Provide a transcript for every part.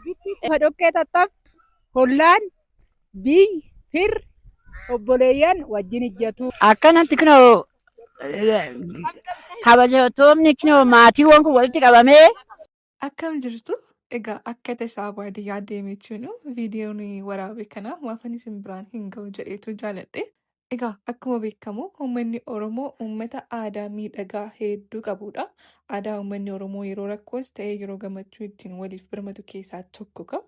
Dhoqqee xaxxabtu hollaan fir obboleeyyan wajjin ijjatu. Akkanatti kunoo kabajatoomni kunoo maatiiwwan kun walitti qabamee. Akkam jirtu? Egaa akka tasaa baadiyyaa deemee jiru viidiyoon waraabee kana waafani isin biraan hin ga'u jedheetu jaaladhe. Egaa akkuma beekamu uummanni Oromoo uummata aadaa miidhagaa hedduu qabudha. Aadaa uummanni Oromoo yeroo rakkoos ta'ee yeroo gammachuu ittiin waliif birmatu keessaa tokko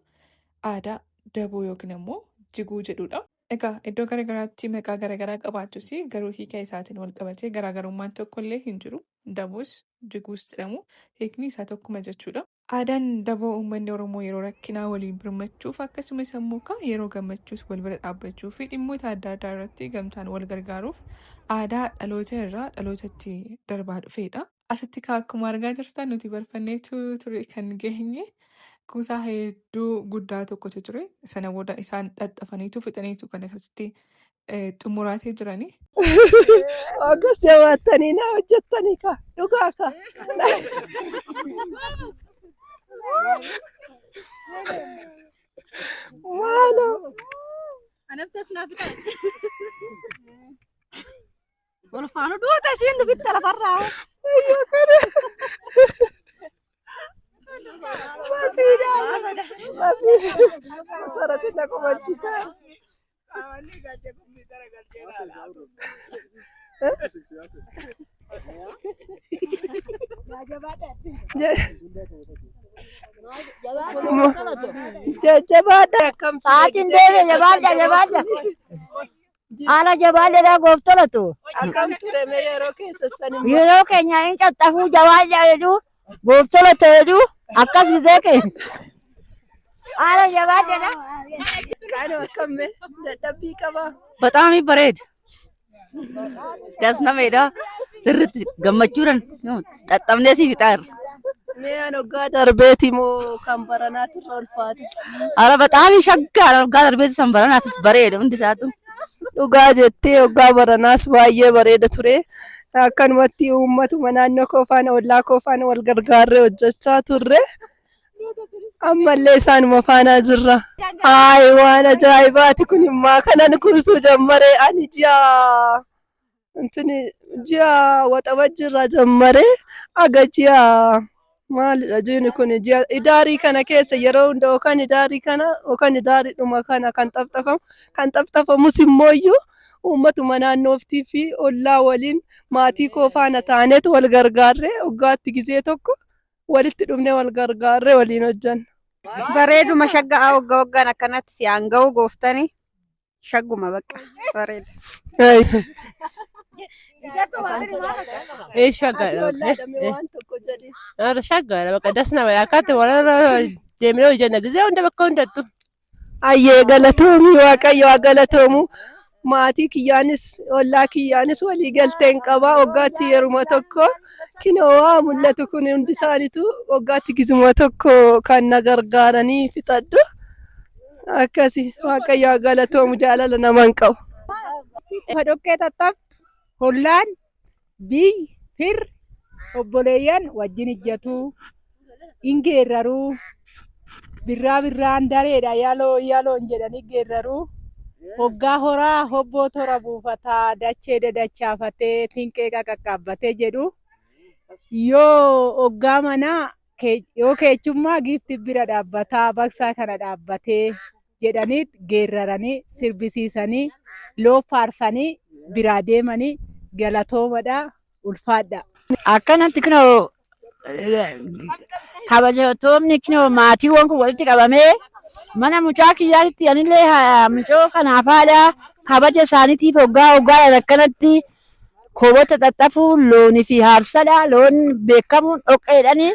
aadaa daboo yookiin immoo jiguu jedhudha. Egaa iddoo garaagaraatti maqaa garaagaraa qabaatus garuu hiika isaatiin wal qabatee garaagarummaan tokkollee hin jiru. Daboos jiguus jedhamu hiikni isaa tokkuma jechuudha. Aadaan daboo uummanni Oromoo yeroo rakkinaa waliin birmachuuf akkasumas immoo yeroo gammachuus wal bira dhaabbachuu fi dhimmoota adda addaa irratti gamtaan wal gargaaruuf aadaa dhaloota irraa dhalootatti darbaa dhufedha. Asitti akkuma argaa jirtan nuti barfanneetu ture kan geenye kuusaa hedduu guddaa tokkotu ture. Sana booda isaan xaxxafaniitu fixaniitu kan akkasitti xumuraatee jiranii. Akkas jabaattanii na hojjettanii ka dhugaa ka. Maaloo. Anaftas naafita. Wal faana duuta ishiin dubitta lafarraa. Ayyo kana. Masiidha. Sarati na kumalchisaa. Jajjabaadha. Saatiin deeme jabaadha. Haala jabaadha gooftolatu. Akkam ture mee yeroo keessan immoo. Yeroo keenya hin caxxafuu jabaadha jedhu gooftolatu jedhu akkas gisee keenya. Haala jabaadha. Qaano akkam mee dadhabbii qabaa. በጣም ይበሬድ ደስነሜዳ ስርት ገመቹረን ጠጠምኔ ሲፊጣር Mee an hoggaa darbeeti moo kan baranaatti irra ulfaate? አረ በጣም ይሸጋል ወጋ ደርቤት ሰንበረናትስ በሬድ እንዲሳቱ Dhugaa jettee hoggaa baranaas baay'ee bareeda ture. Akkanumatti uummatuma naannoo koo faana ollaa koo faana wal gargaarree hojjechaa turre. Ammallee isaanuma faana jirra. Haay waan ajaa'ibaati kun immoo kanan kuusuu jammaree ani ji'a waxabajjirraa jammaree aga ji'a maalidha jiini kun ji'a idaarii kana keessa yeroo hunda yookaan idaarii kana yookaan idaariidhuma kana kan xaxxafamus immooyyuu uummatuma naannooftii fi ollaa waliin maatii koo faana taaneetu wal gargaarree waggaatti gisee tokko walitti dhufnee wal gargaarree waliin hojjanna. bareeduma shaggaa wagga waggaan akkanatti si hanga'u gooftani shagguma bakka bareeda. Waan tokko jedhee. Shaggaadha bakka dasna akkaatti walirra deemnee hojjenna gisee hunda bakka hundattu. Ayyee galatoomii waaqayyo haa galatoomu. Maatii kiyyaanis ollaa kiyyaanis walii galteen qabaa waggaatti yeruma tokko kinoo waa mul'atu kun hundi isaaniitu waggaatti gisuma tokko kan na gargaaranii fixadhu. Akkasi waaqayyo haa galatoomu jaalala naman qabu. Dhoqqee xaxxabtu hollaan fir obboleeyyan wajjin ijjatu. In geerraruu birraan dareedha yaloon jedhanii geerraruu. Hoggaa horaa hobboo tora buufataa dachee dadachaafatee tinqee qaqqaabbatee jedhu yoo hoggaa manaa yoo keechummaa giifti bira dhaabbataa baqsaa kana dhaabbatee jedhanii geerraranii sirbisiisanii loo faarsanii biraa deemanii galatoomadha ulfaadha. Akkanatti kunoo kabajatoomni kunoo maatiiwwan kun walitti qabamee mana mucaa kiyyaatti anillee mucoo kanaaf haadha kabaja isaaniitiif hoggaa akkanatti koobota xaxxafuu loonii fi haarsadha. Loon beekamuun dhoqqeedhanii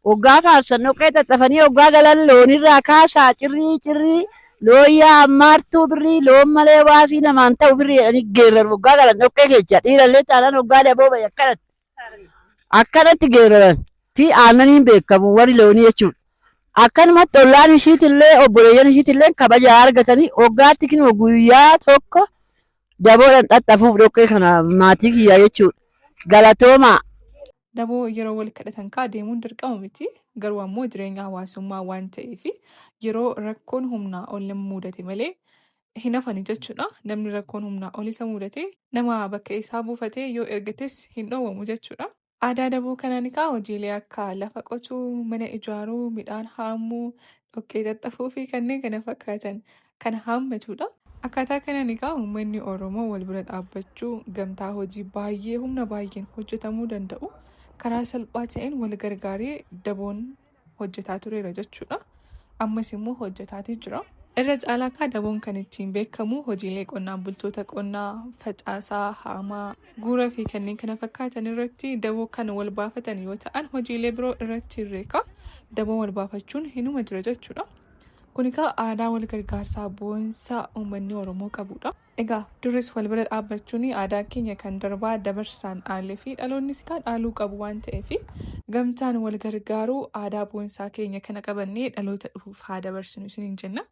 hoggaa faarsan dhoqqee xaxxafanii hoggaa galan loonirraa kaasaa cirrii looyyaa ammaartuu birrii loon malee waasii namaan ta'u birrii jedhanii geerraru hoggaa galan dhoqqee keessa dhiirallee taanaan hoggaa daboo bahe akkanatti geerraran fi aannaniin beekamu warri loonii jechuudha. Akkanumatti ollaan ishiitillee obboleeyyan ishiitillee kabaja argatanii hoggaatti kunoo guyyaa tokko daboodhaan xaxxafuuf dhoqqee kana maatii kiyyaa jechuudha. Galatoomaa. Daboo yeroo wal kadhatan kaa deemuun dirqama miti. Garuu ammoo jireenya hawaasummaa waan ta'eef yeroo rakkoon humnaa ol nama mudate malee hin hafani jechuudha. Namni rakkoon humnaa ol isa mudate nama bakka isaa buufatee yoo ergates hin dhoowwamu jechuudha. Aadaa daboo kanaan egaa hojiilee akka lafa qotuu, mana ijaaruu, midhaan haamuu, dhoqqee xaxxafuu fi kanneen kana fakkaatan kan haammatudha. Akkaataa kanaan egaa uummanni Oromoo wal bira dhaabbachuu gamtaa hojii baay'ee humna baay'een hojjetamuu danda'u karaa salphaa ta'een wal gargaaree daboon hojjetaa tureera jechuudha. Ammas immoo hojjetaatii jira. Irra caalaa kaa daboon kan ittiin beekamu hojiilee qonnaan bultoota qonnaa, facaasaa, haamaa, guuraa fi kanneen kana fakkaatan irratti daboo kan wal baafatan yoo ta'an hojiilee biroo irratti irreeka daboo wal baafachuun hinuma jira jechuudha. Kun egaa aadaa wal gargaarsaa boonsaa uummanni Oromoo qabudha. Egaa duris wal bira dhaabbachuun aadaa keenya kan darbaa dabarsaan dhaalee fi dhaloonnis kan dhaaluu qabu waan ta'eef gamtaan wal gargaaruu aadaa boonsaa keenya kana qabannee dhaloota dhufuuf haa dabarsinu isiniin jenna.